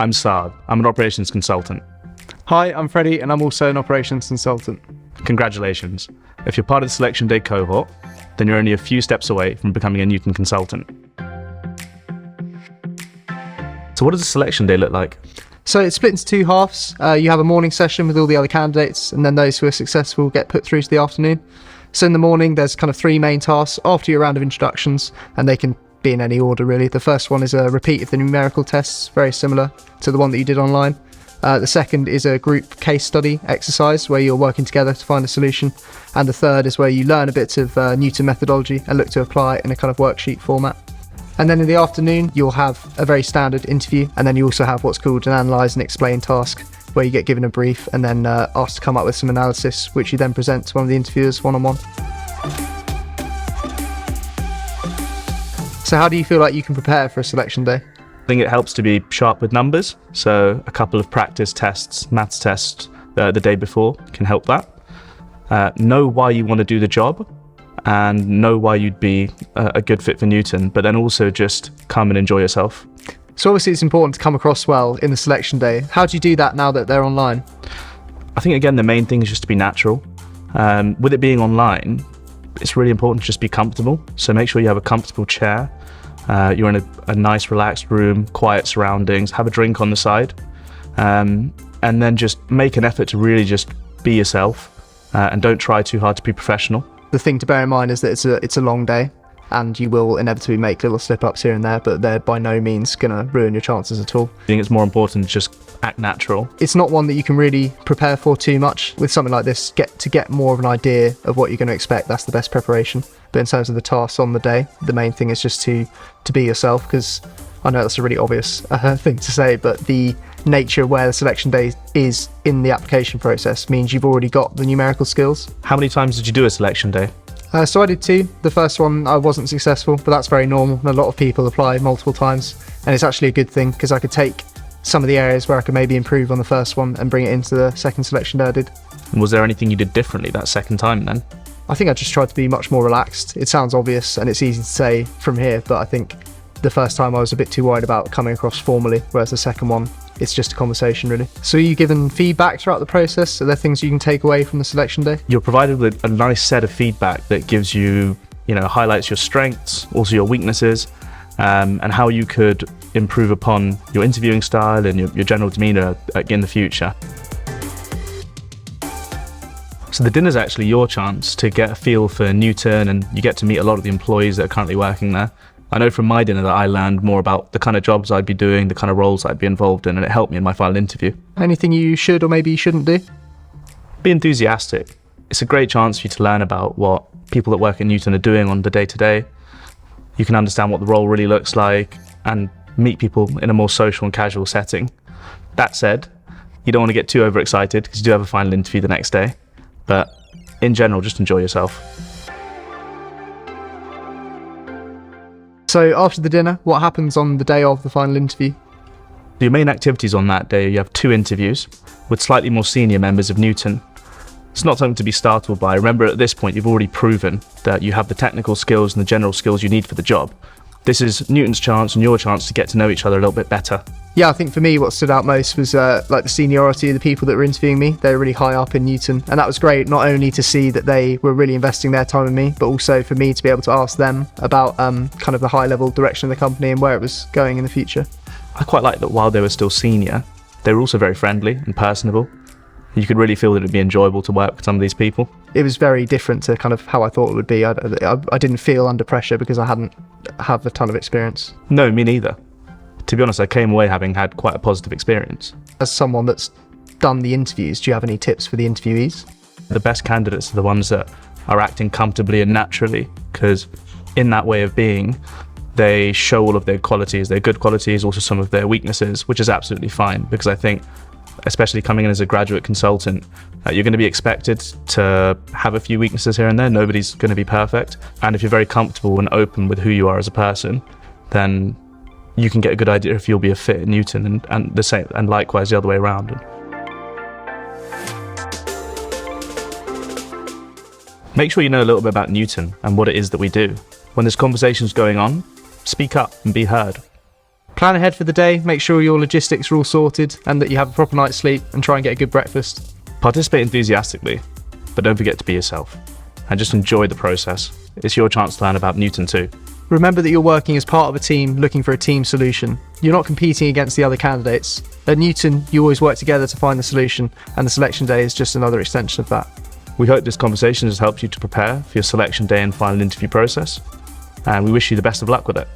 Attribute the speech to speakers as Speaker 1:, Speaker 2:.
Speaker 1: I'm Saad. I'm an operations consultant.
Speaker 2: Hi, I'm Freddie, and I'm also an operations consultant.
Speaker 1: Congratulations. If you're part of the selection day cohort, then you're only a few steps away from becoming a Newton consultant. So what does a selection day look like?
Speaker 2: So it's split into two halves. You have a morning session with all the other candidates, and then those who are successful get put through to the afternoon. So in the morning, there's kind of three main tasks after your round of introductions, and they can be in any order really. The first one is a repeat of the numerical tests, very similar to the one that you did online. The second is a group case study exercise where you're working together to find a solution. And the third is where you learn a bit of Newton methodology and look to apply it in a kind of worksheet format. And then in the afternoon, you'll have a very standard interview. And then you also have what's called an analyse and explain task, where you get given a brief and then asked to come up with some analysis, which you then present to one of the interviewers one-on-one. So how do you feel like you can prepare for a selection day?
Speaker 1: I think it helps to be sharp with numbers. So a couple of practice tests, maths tests the day before can help that. Know why you want to do the job and know why you'd be a good fit for Newton, but then also just come and enjoy yourself.
Speaker 2: So obviously it's important to come across well in the selection day. How do you do that now that they're online?
Speaker 1: I think, again, the main thing is just to be natural. With it being online, it's really important to just be comfortable. So make sure you have a comfortable chair. You're in a nice, relaxed room, quiet surroundings, have a drink on the side, and then just make an effort to really just be yourself and don't try too hard to be professional.
Speaker 2: The thing to bear in mind is that it's a long day, and you will inevitably make little slip-ups here and there, but they're by no means going to ruin your chances at all.
Speaker 1: I think it's more important to just act natural.
Speaker 2: It's not one that you can really prepare for too much. With something like this, get more of an idea of what you're going to expect. That's the best preparation. But in terms of the tasks on the day, the main thing is just to be yourself, because I know that's a really obvious thing to say, but the nature where the selection day is in the application process means you've already got the numerical skills.
Speaker 1: How many times did you do a selection day?
Speaker 2: So I did two. The first one I wasn't successful, but that's very normal. A lot of people apply multiple times, and it's actually a good thing because I could take some of the areas where I could maybe improve on the first one and bring it into the second selection day I did.
Speaker 1: And was there anything you did differently that second time then?
Speaker 2: I think I just tried to be much more relaxed. It sounds obvious and it's easy to say from here, but I think the first time I was a bit too worried about coming across formally, whereas the second one, it's just a conversation really. So are you given feedback throughout the process? Are there things you can take away from the selection day?
Speaker 1: You're provided with a nice set of feedback that gives you, highlights your strengths, also your weaknesses, and how you could improve upon your interviewing style and your general demeanour in the future. So the dinner's actually your chance to get a feel for Newton, and you get to meet a lot of the employees that are currently working there. I know from my dinner that I learned more about the kind of jobs I'd be doing, the kind of roles I'd be involved in, and it helped me in my final interview.
Speaker 2: Anything you should or maybe you shouldn't do?
Speaker 1: Be enthusiastic. It's a great chance for you to learn about what people that work at Newton are doing on the day-to-day. You can understand what the role really looks like and meet people in a more social and casual setting. That said, you don't want to get too overexcited because you do have a final interview the next day. But in general, just enjoy yourself.
Speaker 2: So after the dinner, what happens on the day of the final interview?
Speaker 1: Your main activities on that day, you have two interviews with slightly more senior members of Newton. It's not something to be startled by. Remember, at this point, you've already proven that you have the technical skills and the general skills you need for the job. This is Newton's chance and your chance to get to know each other a little bit better.
Speaker 2: Yeah, I think for me what stood out most was like the seniority of the people that were interviewing me. They were really high up in Newton, and that was great, not only to see that they were really investing their time in me, but also for me to be able to ask them about kind of the high level direction of the company and where it was going in the future.
Speaker 1: I quite like that while they were still senior, they were also very friendly and personable. You could really feel that it'd be enjoyable to work with some of these people.
Speaker 2: It was very different to kind of how I thought it would be. I didn't feel under pressure because I hadn't had a ton of experience.
Speaker 1: No, me neither. To be honest, I came away having had quite a positive experience.
Speaker 2: As someone that's done the interviews, do you have any tips for the interviewees?
Speaker 1: The best candidates are the ones that are acting comfortably and naturally, because in that way of being, they show all of their qualities, their good qualities, also some of their weaknesses, which is absolutely fine, because I think, especially coming in as a graduate consultant, you're going to be expected to have a few weaknesses here and there. Nobody's going to be perfect. And if you're very comfortable and open with who you are as a person, then you can get a good idea if you'll be a fit in Newton, and the same, and likewise the other way around. Make sure you know a little bit about Newton and what it is that we do. When there's conversations going on, speak up and be heard.
Speaker 2: Plan ahead for the day, make sure your logistics are all sorted and that you have a proper night's sleep, and try and get a good breakfast.
Speaker 1: Participate enthusiastically, but don't forget to be yourself. And just enjoy the process. It's your chance to learn about Newton too.
Speaker 2: Remember that you're working as part of a team looking for a team solution. You're not competing against the other candidates. At Newton, you always work together to find the solution, and the selection day is just another extension of that.
Speaker 1: We hope this conversation has helped you to prepare for your selection day and final interview process, and we wish you the best of luck with it.